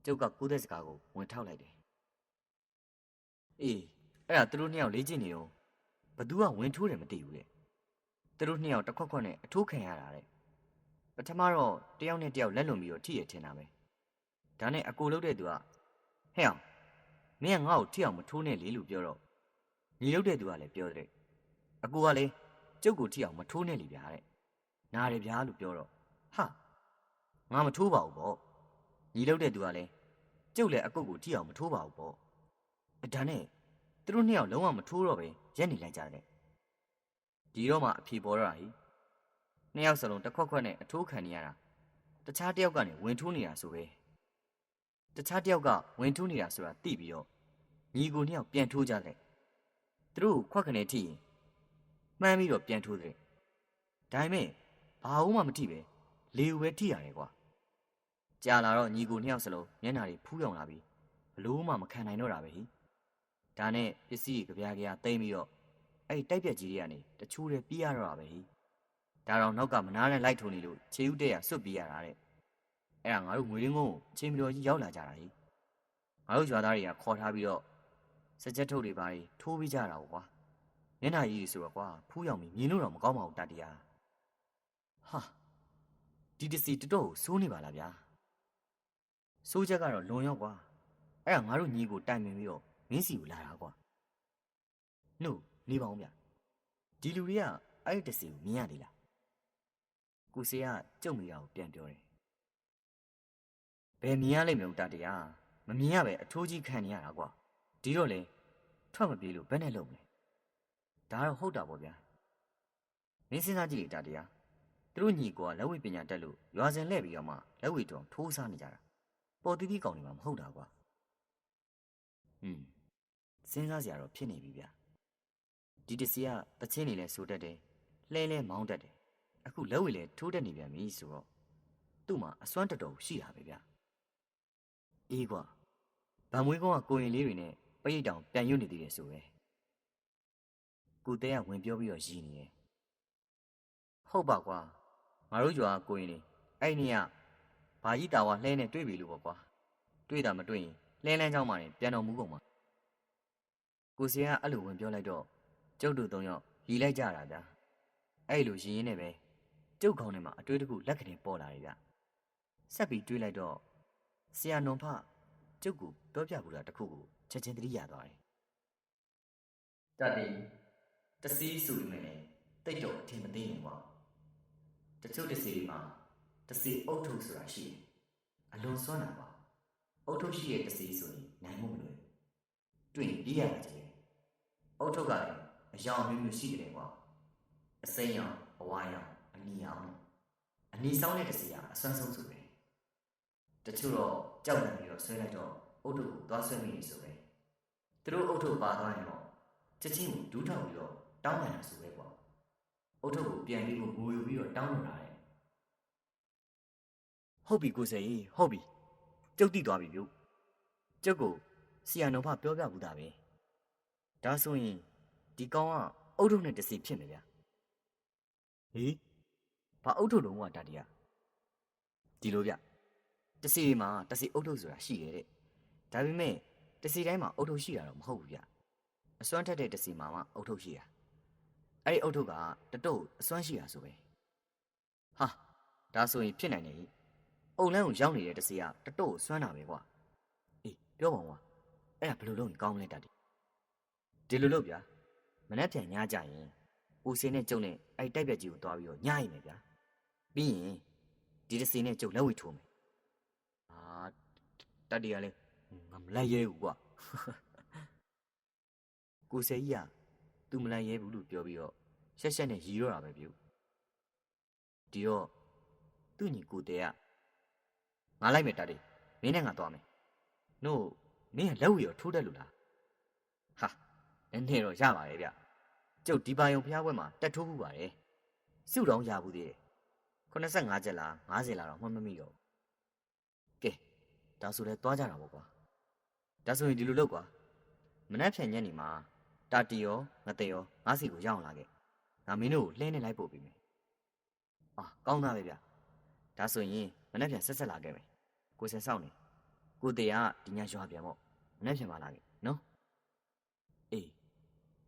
ကျုပ်ကကိုးတဲ့စကားကိုဝင်ထောက်လိုက်တယ်အေးအဲ့ဒါသူတို့နှစ်ယောက်လေ့ကျင့်နေတော့ဘသူကဝင်ထိုးတယ်မသိဘူးတဲ့သူတို့နှစ်ယောက်တစ်ခွက်ခွက်နဲ့အထိုးခံရတာတဲ့ပထမတော့တယောက်နဲ့တယောက်လက်လွန်ပြီးတော့ထိရထင်တာပဲဒါနဲ့အကိုလှုပ်တဲ့သူကဟဲ့အောင်မင်းကငါ့ကိုထိအောင်မထိုးနဲ့လေလို့ပြောတော့ညီလှုပ်တဲ့သူကလည်းပြောတဲ့အကိုကလည်းကျုပ်ကိုထိအောင်မထိုးနဲ့လေဗျာတဲ့နားတယ်ဗျာလို့ပြောတော့ဟာငါမထိုးပါဘူးပေါ့ညီလှုပ်တဲ့သူကလည်းကျုပ်လည်းအကုတ်ကိုထိအောင်မထိုးပါဘူးပေါ့ဒါနဲ့သူတို့နှစ်ယောက်လုံးဝမထိုးတော့ပဲရက်နေလိုက်ကြတယ်ဒီတော့မှအဖြေပေါ်တော့တာဟိနှစ်ယောက်စလုံးတစ်ခွက်ခွက်နဲ့အထိုးခံနေရတာတခြားတစ်ယောက်ကနေဝင်ထိုးနေတာဆိုပဲတခြားတစ်ယောက်ကဝင်ထိုးနေတာဆိုတာသိပြီးတော့ညီကိုနှစ်ယောက်ပြန်ထိုးကြတယ်သူတို့ခွက်ခနဲ့ထိရင်မှန်းပြီးတော့ပြန်ထိုးတယ်ဒါပေမဲ့ဘာမှမထိပဲလေကိုပဲထိရတယ်ကွာကြာလာတော့ညီကိုနှစ်ယောက်စလုံးမျက်နှာတွေဖူးယောင်လာပြီးဘလို့မှမခံနိုင်တော့တာပဲဟိဒါနဲ့ပစ္စည်းကြပြားကြသိမ်းပြီးတော့အဲ့တိုက်ပြက်ကြီးတွေကနေတချိုးတွေပြေးရတော့တာပဲဟိဒါတော့နောက်ကမနာနဲ့လိုက်ထုံနေလို့ခြေဥတဲ့ရစွတ်ပြေးရတာတဲ့အဲ့ဒါငါတို့ငွေရင်းကုန်းကိုချင်းမတော်ကြီးရောက်လာကြတာဟိငါတို့ရွာသားတွေကခေါ်ထားပြီးတော့စကြက်ထုတ်တွေပါတွေထိုးပြီးကြတာကွာမျက်နှာကြီးတွေဆိုတော့ကွာဖူးယောင်ပြီးမြင်လို့တော့မကောင်းပါဘူးတတရားဟာဒီတစီတတော့စိုးနေပါလားဗျာစိုးချက်ကတော့လွန်ရောက်ကွာအဲ့ဒါငါတို့ညီကိုတိုင်ပင်ပြီးတော့မင်းစီကိုလာတာကွာနှုတ်နေပါအောင်ဗျဒီလူတွေကအဲ့တစီကိုမြင်ရသေးလားကိုစေကကြုံမိတာကိုပြန်ပြောတယ်ဘယ်မြင်ရလိမ့်မလို့တတရားမမြင်ရပဲအထိုးကြီးခံနေရတာကွာဒီတော့လေထွက်မပြေးလို့ဘယ်နဲ့လုပ်မလဲဒါတော့ဟုတ်တာပေါ့ဗျာမင်းစဉ်းစားကြည့်တတရားသူတို့ညီကိုကလက်ဝဲပညာတက်လို့ရွာစဉ်လှည့်ပြီးတော့မှလက်ဝဲတောင်ထိုးစားနေကြတာပေါ်တီးတီးကောင်နေမှာမဟုတ်တာကွာစဉ်းစားစရာတော့ဖြစ်နေပြီဗျဒီတစီကတချင်းနေလဲဆိုတတ်တယ်လှဲလဲမောင်းတတ်တယ်အခုလက်ဝဲလဲထိုးတတ်နေပြန်ပြီဆိုတော့သူ့မှာအစွမ်းတော်တော်ရှိတာပဲဗျအေးကွာဗံမွေးကောင်ကကိုရင်လေးတွေနဲ့ပရိတ်တောင်ပြန်ရွတ်နေသေးတယ်ဆိုပဲကိုတဲကဝင်ပြောပြီးတော့ရည်နေတယ်ဟုတ်ပါကွာငါတို့ရွာကိုရင်လေးအဲ့နေကဘာကြီးတာဝါလှဲနဲ့တွေ့ပြီလို့ပေါ့ကွာတွေ့တာမတွေ့ရင်လှဲလန်းเจ้าမှာပြန်တော်မူကုန်ပါကိုစီကအဲ့လိုဝင်ပြောလိုက်တော့ကျုပ်တို့သုံးယောက်ရီလိုက်ကြတာဗျာအဲ့လိုရင်းရင်းနဲ့ပဲကျုပ်ခေါင်းထဲမှာအတွေးတစ်ခုလက်ကနေပေါ်လာတယ်ဗျဆက်ပြီးတွေးလိုက်တော့ဆရာနွန်ဖကျုပ်ကိုပြောပြဘူးတာတစ်ခုကိုချက်ချင်းသတိရသွားတယ်တတိတစီးဆိုနေတယ်တိတ်တော့အထင်မသေးဘူးကွာတချို့တစီမှာတစီအုတ်ထုပ်ဆိုတာရှိတယ်အလွန်စွမ်းတာပါအုတ်ထုပ်ရှိတဲ့တစီဆိုရင်နိုင်မှုမလွယ်တွေ့ရင်ပြေးရမှာကြီးအုတ်ထုပ်ကလည်းအယောင်မျိုးမျိုးရှိတယ်ကွာအစိမ်းရောင်အဝါရောင်အနီရောင်အနီဆောင်တဲ့တစီကအစွမ်းဆုံးဆိုပဲတချို့တော့ကြောက်နေပြီးတော့ဆွဲလိုက်တော့အုတ်ထုပ်ကိုသွားဆွဲမိနေဆိုပဲသူတို့အုတ်ထုပ်ပါသွားရင်တော့ချက်ချင်းကိုဒူးထောက်ပြီးတော့တောင်းပန်တာဆိုပဲကွာအုတ်ထုပ်ကိုပြန်ပြီးကိုငိုယူပြီးတော့တောင်းလို့လာတယ်ဟုတ်ပြီကိုစေကြီးဟုတ်ပြီကျုပ်တိသွားပြီပြုကျုပ်ကိုဆီယန်တော်ဖပြောပြဘူးတာပဲဒါဆိုရင်ဒီကောင်ကအုတ်ထုပ်နဲ့တစီဖြစ်မယ်ဗျာဟေးဘာအုတ်ထုပ်လုံးကတတရားဒီလိုဗျတစီမှာတစီအုတ်ထုပ်ဆိုတာရှိတယ်တဲ့ဒါပေမဲ့တစီတိုင်းမှာအုတ်ထုပ်ရှိတာတော့မဟုတ်ဘူးဗျအစွမ်းထက်တဲ့တစီမှာမှအုတ်ထုပ်ရှိတာအဲ့ဒီအုတ်ထုပ်ကတတုတ်အစွမ်းရှိတာဆိုပဲဟာဒါဆိုရင်ဖြစ်နိုင်တယ်အုံလန်းကိုရောက်နေတဲ့တစီကတတုတ်စွမ်းတာပဲကွာအေး ပြောပါဦးကွာအဲ့ဒါဘယ်လိုလုပ်ရင်ကောင်းမလဲတတ်တယ်ဒီလိုလုပ်ဗျာမနေ့ပြန်ညကြရင်ဦးစင်းနဲ့ကျုပ်နဲ့အဲ့တိုက်ပြက်ကြီးကိုသွားပြီးတော့ညရင်မယ်ဗျာပြီးရင်ဒီတစ်စီနဲ့ကျုပ်လက်ဝိထိုးမယ်အာတတ်တယ်ကလည်းငါမလိုက်ရဲဘူးကွာကိုဆယ်ကြီးကသူမလိုက်ရဲဘူးလို့ပြောပြီးတော့ရှက်ရှက်နဲ့ရီတော့တာပဲပြုဒီတော့သူ့ညီကိုတဲကငါလိုက်မယ်တတ်တယ်မင်းနဲ့ငါသွားမယ်နို့မင်းကလက်ဝိရောထိုးတတ်လို့လားဟာနည်းနည်းတော့ရပါရဲ့ဗျကျုပ်ဒီပါယုံဖျားပွဲမှာတက်ထိုးမှုပါတယ်စုတောင်းရဘူးသေးတယ်85ချက်လား90လားတော့မှတ်မမိတော့ကဲဒါဆိုလဲသွားကြတာပေါ့ကွာဒါဆိုရင်ဒီလိုလုပ်ကွာမနှက်ဖြန်ညက်နေမှာတာတီရောငတဲ့ရောငါးစီကိုရအောင်လာခဲ့ငါမင်းတို့ကိုလှဲနေလိုက်ပို့ပေးမယ်အာကောင်းသားပဲဗျဒါဆိုရင်မနှက်ဖြန်ဆက်လာခဲ့မယ်ကိုစင်ဆောင်နေကိုတေကဒီညရွာပြန်ပေါ့မနှက်ဖြန်ပါလာခဲ့နော်အေး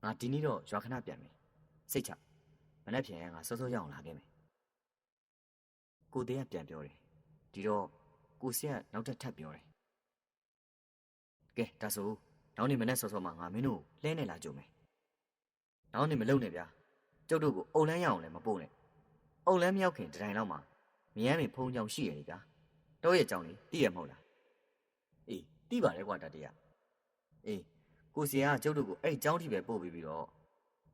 ငါဒီနေ့တော့ရွာခဏပြန်မယ်စိတ်ချမနှက်ဖြန်ငါစောစောရအောင်လာခဲ့မယ်ကိုတေကပြန်ပြောတယ်ဒီတော့ကိုစင်ကနောက်ထပ်ပြောတယ်ကဲဒါဆိုနောက်နေ့မနေ့စောစောမှငါမင်းတို့လှဲနေလာကြုံမယ်နောက်နေ့မလုံနဲ့ဗျာကျုပ်တို့ကိုအုံလန်းရအောင်လည်းမပို့နဲ့အုံလန်းမရောက်ခင်တတိုင်းလောက်မှာမြန်းပင်ဖုံကြောင်ရှိရတယ်ဗျာတော့ရဲ့ကြောင်လေးသိရမဟုတ်လားအေးသိပါတယ်ကွာတတရအေးကိုစင်ကကျုပ်တို့ကိုအဲ့ကြောင်ထိပဲပို့ပြီးတော့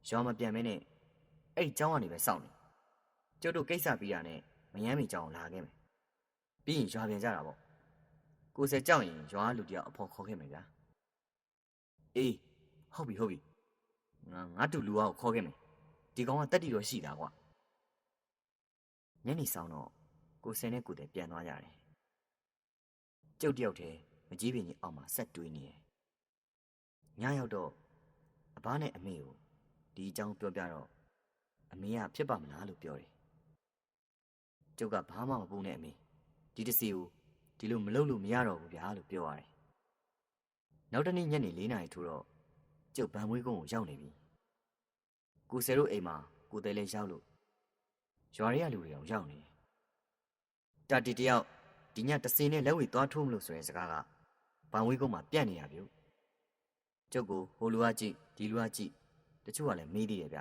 ရွာမပြန်မဲနဲ့အဲ့ကြောင်ကနေပဲစောင့်နေကျုပ်တို့ကိစ္စပြီးတာနဲ့မယမ်းမီကြောင်လာခဲ့မယ်ပြီးရင်ရွာပြန်ကြတာပေါ့ကိုစင်ကြောက်ရင်ရွာလူတယောက်အဖော်ခေါ်ခဲ့မယ်ဗျာအေးဟုတ်ပြီငါတူလူအောင်ခေါ်ခဲ့မယ်ဒီကောင်ကတက်တီတော့ရှိတာကွာညနေဆောင်တော့ကိုစင်နဲ့ကိုတဲ့ပြန်သွားကြတယ်ကျုပ်တယောက်တည်းမကြီးပင်ကြီးအောက်မှာဆက်တွေးနေတယ်ညရောက်တော့အဘနဲ့အမေကိုဒီအကြောင်းပြောပြတော့အမေကဖြစ်ပါမလားလို့ပြောတယ်ကျုပ်ကဘာမှမပူနဲ့အမေဒီတစီကိုဒီလိုမလုပ်လို့မရတော့ဘူးဗျာလို့ပြောရတယ်နောက်တနေ့ညနေ4 နာရီထိုးတော့ကျုပ်ဗန်မွေးကုန်းကိုရောက်နေပြီကိုဆယ်တို့အိမ်မှာကိုတဲလေးရောက်လို့ရွာရဲလူတွေအောင်ရောက်နေတယ်တာတီတယောက်ဒီညတစင်းနဲ့လက်ဝဲသွားထိုးမလို့ဆိုတဲ့စကားကဗန်မွေးကုန်းမှာပြန့်နေတာပြုကျုပ်ကိုဟိုလူကကြည့်ဒီလူကကြည့်တချို့ကလည်းမေးသေးတယ်ဗျ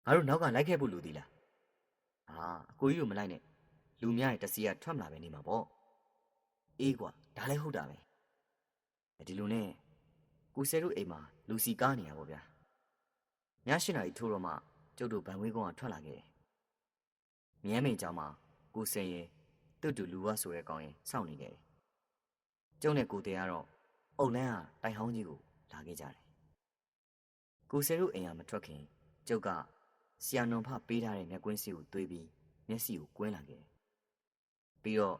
ငါတို့နောက်ကလိုက်ခဲ့ဖို့လူသေးလားဟာအကိုကြီးတို့မလိုက်နဲ့လူများရဲ့တစီကထွက်မလာပဲနေမှာပေါ့အေးကွာဒါလည်းဟုတ်တာပဲဒီလိုနဲ့ကိုဆယ်တို့အိမ်မှာလူစီကားနေရပါဗျာည8 နာရီထိုးတော့မှကျုပ်တို့ဗန်ဝေးကုန်းကထွက်လာခဲ့တယ်မြန်းမိန်ကျောင်းမှာကိုဆယ်ရင်တွတ်တူလူဝဆိုတဲ့ကောင်ရင်စောင့်နေခဲ့တယ်ကျုံနဲ့ကိုတဲကတော့အုတ်လန်းကတိုင်ဟောင်းကြီးကိုလာခဲ့ကြတယ်ကိုဆယ်တို့အိမ်ကမထွက်ခင်ကျုပ်ကဆီယာနွန်ဖပေးထားတဲ့မျက်ကွင်းစီကိုတွေးပြီးမျက်စိကိုကွင်းလာခဲ့တယ်ပြီးတော့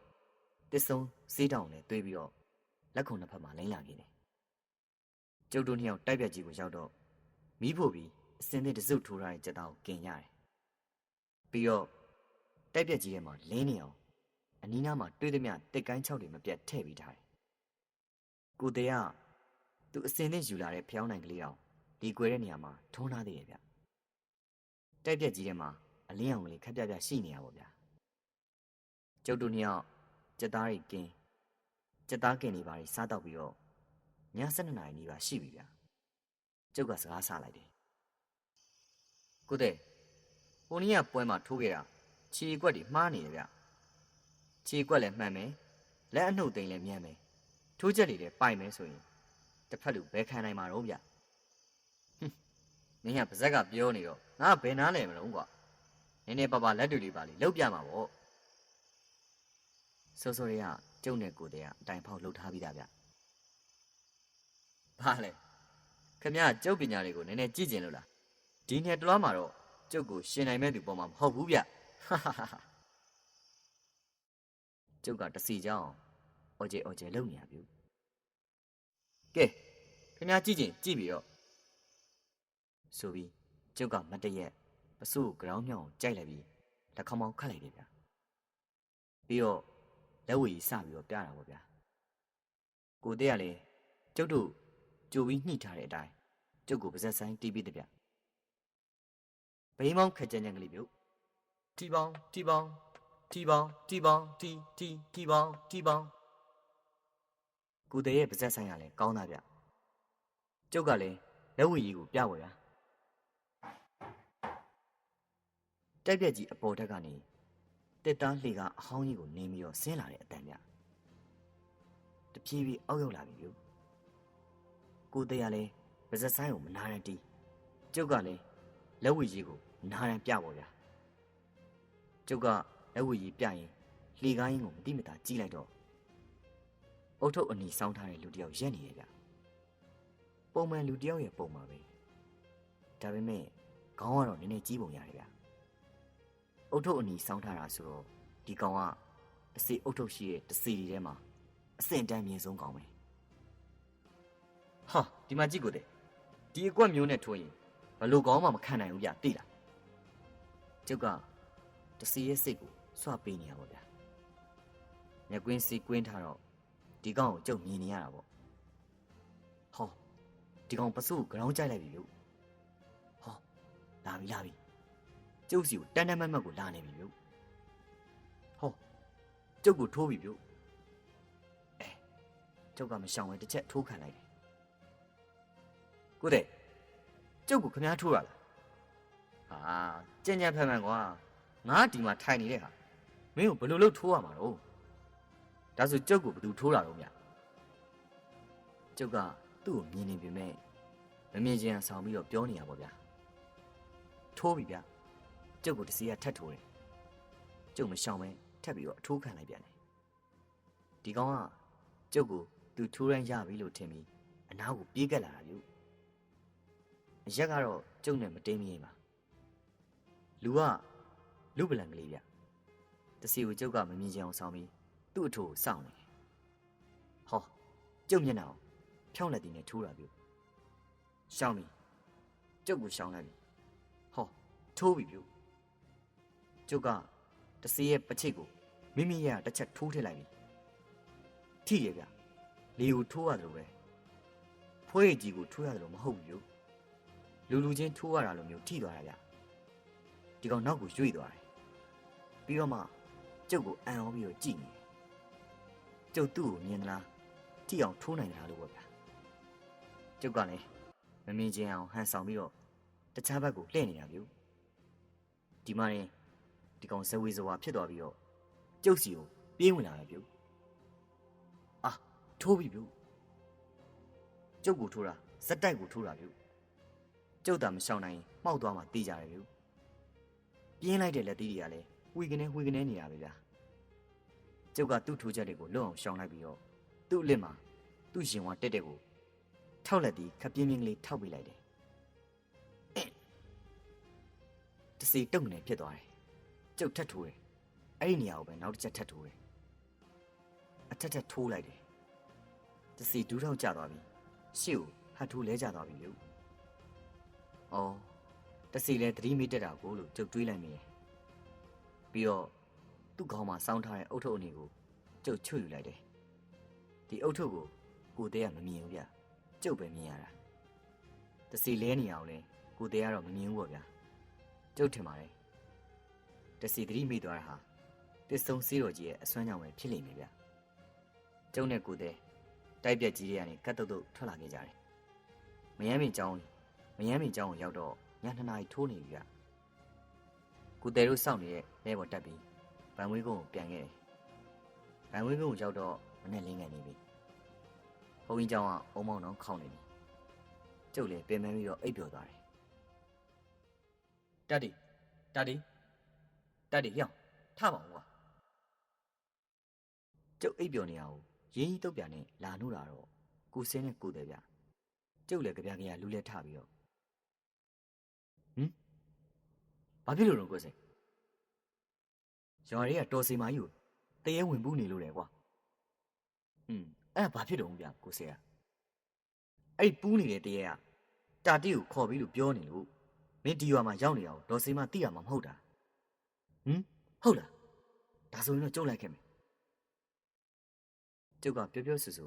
တစ်စုံစေးတောင်နဲ့တွေးပြီးတော့လက်ခုံနှစ်ဖက်မှာလိမ့်လာခဲ့တယ်ကျုပ်တို့နှစ်ယောက်တိုက်ပြက်ကြီးကိုရောက်တော့မီးဖို့ပြီးအစင်းနဲ့တစုပ်ထိုးထားတဲ့ကြက်သားကိုกินရတယ်ပြီးတော့တိုက်ပြက်ကြီးထဲမှာလင်းနေအောင်အနီးနားမှာတွေးသမျှတစ်ကိုင်း6တွေမပြတ်ထည့်ပြီးထားတယ်ကိုတဲကသူအစင်းနဲ့ယူလာတဲ့ဖျောင်းနိုင်ကလေးအောင်ဒီကွယ်တဲ့နေရာမှာထုံးထားသေးရဲ့ဗျတိုက်ပြက်ကြီးထဲမှာအလင်းအောင်ကလေးခက်ပြပြရှိနေရပါဗျာကျုပ်တို့နှစ်ယောက်ကြက်သားတွေกินကြက်သားกินနေပါလေစားတော့ပြီးတော့ည7 နာရီနီးပါရှိပြီဗျာကျုပ်ကစကားဆလိုက်တယ်ကိုတဲ့ဟိုနေ့ကပွဲမှာထိုးခဲ့တာခြေကွက်တွေမှားနေတယ်ဗျခြေကွက်လည်းမှန်မယ်လက်အနှုတ်သိမ်းလည်းမြန်မယ်ထိုးချက်တွေလည်းပိုင်မယ်ဆိုရင်တစ်ဖက်လူဘယ်ခံနိုင်မှာတော့ဗျမင်းကပါဇက်ကပြောနေတော့ငါဘယ်နားလဲမလို့ကွာနည်းနည်းပါပါလက်တွေလေးပါလေလောက်ပြမှာပေါ့စိုးစိုးတွေကကျုံနဲ့ကိုတဲ့ကအတိုင်ဖောက်လှုပ်ထားပြီးသားဗျဘာလဲခင်ဗျာကျုပ်ပညာတွေကိုနည်းနည်းကြည့်ကျင်လို့လားဒီနေ့တလွားမှာတော့ကျုပ်ကိုရှင်နိုင်မဲ့သူပေါ်မှာမဟုတ်ဘူးဗျကျုပ်ကတစီကြောင်းအော်ကျဲလုံနေရပြီကဲခင်ဗျာကြည့်ကျင်ကြည့်ပြီးတော့ဆိုပြီးကျုပ်ကမတရက်ပစိုးကိုကြောင်းမြောင်းကြိုက်လိုက်ပြီးလက်ခေါင်းမောင်းခတ်လိုက်တယ်ဗျပြီးတော့လက်ဝေးစပြီးတော့ပြတာပေါ့ဗျာကိုတဲ့ကလည်းကျုပ်တို့ကြိုပြီးညှိထားတဲ့အတိုင်းကျုပ်ကိုပါဇက်ဆိုင်တီးပြီးတဗျဘိန်းမောင်းခက်ကြမ်းကြမ်းကလေးပြုတ်တီပေါင်းတီပေါင်းတီပေါင်းတီပေါင်းတီတီတီပေါင်းတီပေါင်း ကိုတဲ့ရဲ့ပါဇက်ဆိုင်ကလည်းကောင်းသားဗျကျုပ်ကလည်းလက်ဝတ်ကြီးကိုပြဝယ်ဗျတိုက်ပြက်ကြီးအပေါ်တက်ကနေတက်သားလှေကအဟောင်းကြီးကိုနင်းပြီးတော့ဆင်းလာတဲ့အတန်ဗျတပြေးပြေးအောက်ရောက်လာပြီဗျကိုတဲ့ကလည်းပါဇက်ဆိုင်ကိုမနာရန်တီးကျုပ်ကလည်းလက်ဝတ်ကြီးကိုနာရန်ပြပေါ်ဗျကျုပ်ကလက်ဝတ်ကြီးပြရင်လှေကားရင်းကိုမတိမတာကြီးလိုက်တော့အုတ်ထုပ်အနီစောင်းထားတဲ့လူတယောက်ရက်နေတယ်ဗျပုံမှန်လူတယောက်ရဲ့ပုံပါပဲဒါပေမဲ့ခေါင်းကတော့နည်းနည်းကြီးပုံရတယ်ဗျအုတ်ထုပ်အနီစောင်းထားတာဆိုတော့ဒီကောင်ကတစီအုတ်ထုပ်ရှိတဲ့တစီတွေထဲမှာအဆင့်တန်းမြင့်ဆုံးကောင်ပဲဟာဒီမှာကြည့်ကိုတဲ့ဒီအကွက်မျိုးနဲ့ထိုးရင်ဘလို့ကောင်းမှမခံနိုင်ဘူးဗျသိလားကျုပ်ကတစီရဲ့စိတ်ကိုစွပေးနေရပါဗျာမျက်ကွင်းစီကွင်းထားတော့ဒီကောင်ကိုကျုပ်မြင်နေရတာပေါ့ဟောဒီကောင်ပစုကိုကြောင်းကြိုက်လိုက်ပြီလို့ဟောလာပြီကျုပ်စီကိုတန်းတန်းမတ်မတ်ကိုလာနေပြီလို့ဟောကျုပ်ကိုထိုးပြီလို့ကျုပ်ကမရှောင်ဝဲတစ်ချက်ထိုးခံလိုက်တယ်ကိုတဲ့ကျုပ်ကိုခင်ဗျားထိုးရလားဟာကြင်ကြံဖန်ဖန်ကွာငါဒီမှာထိုင်နေတဲ့ဟာမင်းကိုဘယ်လိုလုပ်ထိုးရမှာတော့ဒါဆိုကျုပ်ကိုဘယ်သူထိုးတာတော့မြကျုပ်ကသူ့ကိုမြင်နေပြီမဲ့မမြင်ချင်အောင်ဆောင်ပြီးတော့ပြောနေရပါဗျာထိုးပြီဗျာကျုပ်ကိုတစီကထတ်ထိုးတယ်ကျုပ်မရှောင်ပဲထပ်ပြီးတော့အထိုးခံလိုက်ပြန်တယ်ဒီကောင်ကကျုပ်ကိုသူထိုးရန်ရပြီလို့ထင်ပြီးအနားကိုပြေးကပ်လာတာမျိုးအရက်ကတော့ကျုပ်နဲ့မတင်းမရင်ပါလူကလူပလန်ကလေးဗျတစီကိုကျုပ်ကမမြင်ချင်အောင်ဆောင်ပြီးသူ့အထိုးကိုစောင့်နေဟောကျုပ်မျက်နှာကိုဖြောင်းလက်တီနဲ့ထိုးတာမျိုးရှောင်းပြီကျုပ်ကိုရှောင်းလိုက်ပြီဟောထိုးပြီမျိုးကျုပ်ကတစီရဲ့ပချိတ်ကိုမိမိရတစ်ချက်ထိုးထည့်လိုက်ပြီထိရဗျလေကိုထိုးရတယ်လို့ပဲဖွဲရည်ကြီးကိုထိုးရတယ်လို့မဟုတ်ဘူးလူချင်းထိုးရတာလိုမျိုးထိသွားတာဗျဒီကောင်နောက်ကိုရွေ့သွားတယ်ပြီးတော့မှကျုပ်ကိုအံ့ဩပြီးတော့ကြည့်နေကျုပ်သူ့ကိုမြင်သလားထိအောင်ထိုးနိုင်တာလို့ပေါ့ဗျာကျုပ်ကလည်းမမြင်ချင်အောင်ဟန်ဆောင်ပြီးတော့တခြားဘက်ကိုလှည့်နေတာမျိုးဒီမှာရင်ဒီကောင်ဇဝေဇဝါဖြစ်သွားပြီးတော့ကျုပ်စီကိုပြေးဝင်လာတယ်ဗျအာထိုးပြီဗျကျုပ်ကိုထိုးတာဇက်တိုက်ကိုထိုးတာဗျကျုပ်သာမရှောင်နိုင်မှောက်သွားမှတေးကြတယ်ဗျပြင်းလိုက်တဲ့လက်သီးတွေကလည်းဝှေကနေနေတာပဲဗျာကျုပ်ကသူ့ထိုးချက်တွေကိုလွတ်အောင်ရှောင်လိုက်ပြီးတော့သူ့အလစ်မှာသူ့ရင်ဝါတက်ကိုထောက်လက်သီးခပ်ပြင်းပြင်းကလေးထောက်ပေးလိုက်တယ်တစီတုံနေဖြစ်သွားတယ်ကျုပ်ထက်ထိုးတယ်အဲ့ဒီနေရာကိုပဲနောက်တစ်ချက်ထက်ထိုးတယ်အထက်ထက်ထိုးလိုက်တယ်တစီဒူးထောက်ကျသွားပြီရှေ့ကိုဟတ်ထိုးလဲကျသွားပြီလို့အော်တစီလဲသတိမိတက်တာကိုလို့ကျုပ်တွေးလိုက်မိတယ်ပြီးတော့သူ့ခေါင်းမှာစောင်းထားတဲ့အုတ်ထုပ်အနေကိုကျုပ်ချွတ်ယူလိုက်တယ်ဒီအုတ်ထုပ်ကိုကိုသေးကမမြင်ဘူးဗျကျုပ်ပဲမြင်ရတာတစီလဲနေအောင်လဲကိုသေးကတော့မမြင်ဘူးပေါ့ဗျာကျုပ်ထင်ပါတယ်တစီသတိမိသွားတာဟာတစ်စုံစီးတော်ကြီးရဲ့အစွမ်းကြောင့်ပဲဖြစ်လိမ့်မယ်ဗျကျုပ်နဲ့ကိုသေးတိုက်ပြက်ကြီးတွေကနေကတ်တုတ်တုတ်ထွက်လာခဲ့ကြတယ်မယမ်းမင်ကျောင်းကိုရောက်တော့ည2 နာရီထိုးနေပြီဗျကိုသေးတို့စောင့်နေတဲ့လဲပေါ်တက်ပြီးဗန်ဝေးကုန်းကိုပြန်ခဲ့တယ်ဗန်ဝေးကုန်းကိုရောက်တော့မနဲ့လင်းကန်နေပြီဘုန်းကြီးကျောင်းကအုံမောင်းတော့ခေါင်းနေပြီကျုပ်လည်းပင်ပန်းပြီးတော့အိပ်ပျော်သွားတယ်တတ်ဒီရောက်ထပါဦးကွာကျုပ်အိပ်ပျော်နေရအောင်ရင်းကြီးတုတ်ပြန်နဲ့လာနှုတ်တာတော့ကိုစင်းနဲ့ကိုသေးဗျကျုပ်လည်းကြပြကြရလူလဲထပြီးတော့ဘာဖြစ်လို့တော့ကိုစင်းရွာတွေကတော်စီမာကြီးကိုတရေဝင်ပူးနေလို့လေကွာအဲ့ဒါဘာဖြစ်တော့ဗျကိုစင်းကအဲ့ပူးနေတဲ့တရေကတာတိကိုခေါ်ပြီးလို့ပြောနေလို့မင်းဒီရွာမှာရောက်နေအောင်ဒေါ်စီမာသိရမှာမဟုတ်တာဟုတ်လားဒါဆိုရင်တော့ကျုပ်လိုက်ခဲ့မယ်ကျုပ်ကပြောဆူဆူ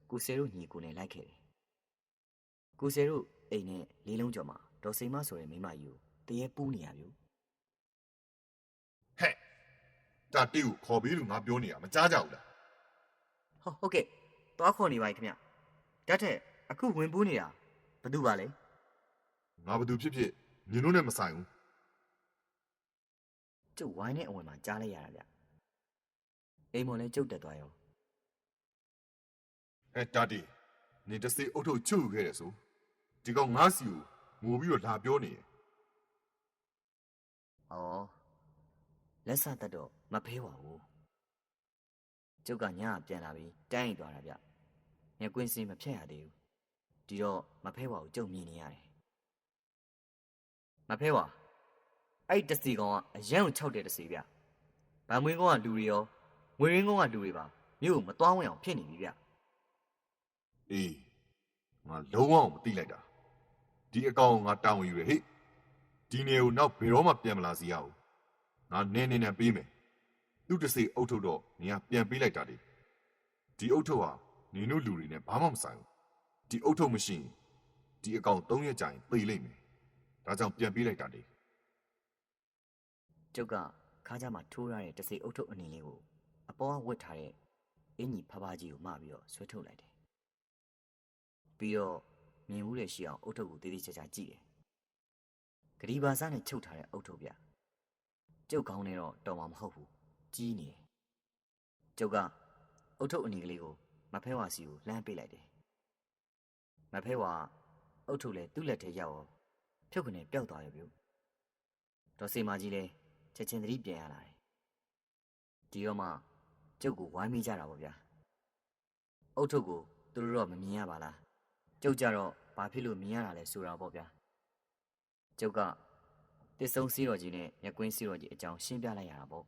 ကိုဆယ်တို့ညီကိုနဲ့လိုက်ခဲ့တယ်ကိုဆယ်တို့အိမ်နဲ့လေးလုံးကျော်မှာဒေါ်စိမဆိုတဲ့မိမကြီးကိုတရေပူးနေရပြီဟဲ့တာတိကိုခေါ်ပြီးလို့ငါပြောနေရမကြားကြဘူးလားဟုတ်ကဲ့ သွားခေါ်နေပါ යි ခင်ဗျဓာတ်ထက်အခုဝင်ပူးနေတာဘသူပါလဲ ငါဘသူဖြစ်ဖြစ်နင်တို့နဲ့မဆိုင်ဘူး ကျုပ်ဝိုင်းနဲ့အဝင်မှာကြားလိုက်ရတာဗျအိမ်မော်လဲကျုပ်တက်သွားရော တာတီနင်တစေအုတ်ထုတ်ချုပ်ခဲ့တယ်ဆိုဒီကောင်ငါစီကိုငိုပြီးတော့လာပြောနေတယ် ဩလက်စတက်တော့မဖဲပါဘူးကျုပ်ကညပြန်လာပြီးတန်းရင်သွားတာဗျမျက်ကွင်းစင်းမဖြတ်ရသေးဘူးဒီတော့မဖဲပါဘူးကျုပ်မြင်နေရတယ်မဖဲပါအဲ့တစီကောင်ကအရန်ကို၆တဲ့တစီဗျဗန်မွေးကောင်ကလူတွေရောငွေရင်းကောင်ကလူတွေပါမြို့ကိုမသွားဝင်အောင်ဖြစ်နေပြီဗျ အေးငါလုံးဝမသိလိုက်တာဒီအကောင်ငါတောင်းယူရဟိဒီနေကိုနောက်ဘယ်တော့မှပြန်မလာစီရဘူးငါနင်းနေနဲ့ပေးမယ်သူတစေအုတ်ထုတ်တော့နင်ကပြန်ပေးလိုက်တာလေဒီအုတ်ထုတ်ဟာနင်တို့လူတွေနဲ့ဘာမှမဆိုင်ဘူးဒီအုတ်ထုတ်မရှိရင်ဒီအကောင်3ရက်ကြာရင်သေလိမ့်မယ်ဒါကြောင့်ပြန်ပေးလိုက်တာလေ ကျုပ်ကခါးကြမှာထိုးရတဲ့တစိအုတ်ထုတ်အနေလေးကိုအပေါ်ကဝတ်ထားတဲ့အင်ကြီးဖဖကြီးကိုမှပြီးတော့ဆွဲထုတ်လိုက်တယ်ပြီးတော့မြင်မှုတဲ့ရှိအောင်အုတ်ထုတ်ကိုတေးသေးချာချာကြည့်တယ်ဂရီဘာစားနဲ့ချုပ်ထားတဲ့အုတ်ထုတ်ဗျကျုပ်ကောင်းနေတော့တော်မှာမဟုတ်ဘူးကြီးနေတယ်ကျုပ်ကအုတ်ထုတ်အနေကလေးကိုမဖဲဝါစီကိုလှမ်းပေးလိုက်တယ်မဖဲဝါအုတ်ထုတ်လဲသူ့လက်ထဲရောက်ရောဖြုတ်ကနေပျောက်သွားရပြုဒေါ်စေမကြီးလဲချက်ချင်းသတိပြန်ရလာတယ်ဒီတော့မှကျုပ်ကိုဝိုင်းမိကြတာပေါ့ဗျာအုတ်ထုတ်ကိုသူတို့တော့မမြင်ရပါလားကျုပ်ကြတော့ဘာဖြစ်လို့မြင်ရတာလဲဆိုတာပေါ့ဗျာကျုပ်ကတစ်ဆုံးစီးတော်ကြီးနဲ့မျက်ကွင်းစီးတော်ကြီးအကြောင်းရှင်းပြလိုက်ရတာပေါ့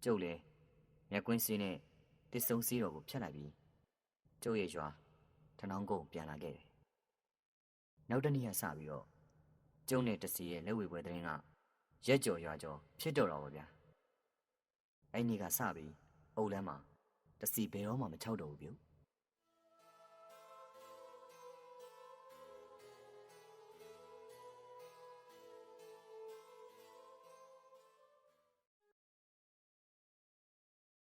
ကျုပ်လည်းမျက်ကွင်းစီးနဲ့တစ်ဆုံးစီးတော်ကိုဖြတ်လိုက်ပြီးကျုပ်ရဲ့ရွာထနောင်းကုန်းပြန်လာခဲ့တယ်နောက်တနေ့ကစပြီးတော့ကျုံနဲ့တစီရဲ့လက်ဝဲပွဲတဲ့ရင်ကရက်ကြော်ရွာကြော်ဖြစ်တော့ပါဗျာအဲ့ဒီကစပြီးအုပ်လမ်းမှာတစီဘယ်တော့မှမချောက်တော့ဘူးပြု